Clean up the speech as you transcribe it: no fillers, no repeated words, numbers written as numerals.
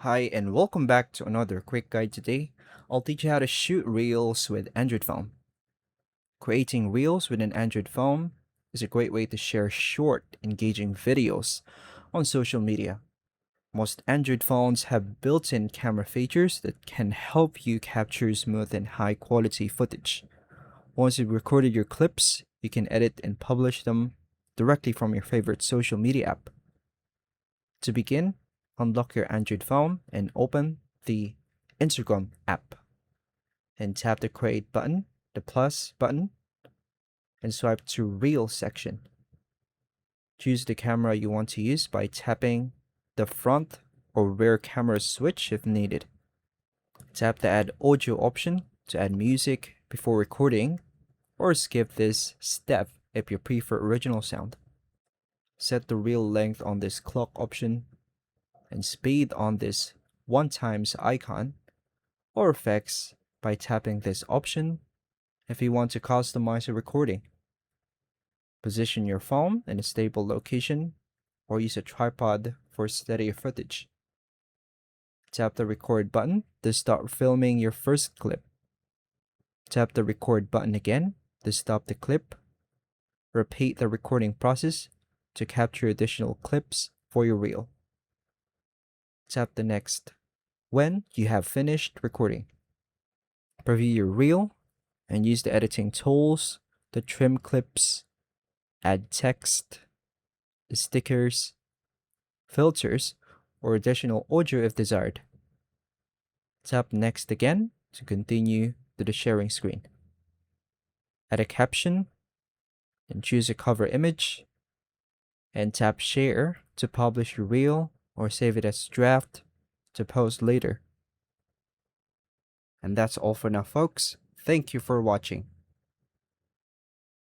Hi, and welcome back to another quick guide today. I'll teach you how to shoot reels with Android phone. Creating reels with an Android phone is a great way to share short, engaging videos on social media. Most Android phones have built in camera features that can help you capture smooth and high quality footage. Once you've recorded your clips, you can edit and publish them directly from your favorite social media app. To begin, unlock your Android phone and open the Instagram app and tap the create button, the plus button, and swipe to reel section. Choose the camera you want to use by tapping the front or rear camera switch if needed. Tap the add audio option to add music before recording, or skip this step if you prefer original sound. Set the reel length on this clock option and speed on this 1x icon or effects by tapping this option if you want to customize a recording. Position your phone in a stable location or use a tripod for steadier footage. Tap the record button to start filming your first clip. Tap the record button again to stop the clip. Repeat the recording process to capture additional clips for your reel. Tap the next when you have finished recording. Preview your reel and use the editing tools to trim clips, add text, stickers, filters, or additional audio if desired. Tap next again to continue to the sharing screen. Add a caption and choose a cover image and tap share to publish your reel or save it as draft to post later. And that's all for now, folks. Thank you for watching.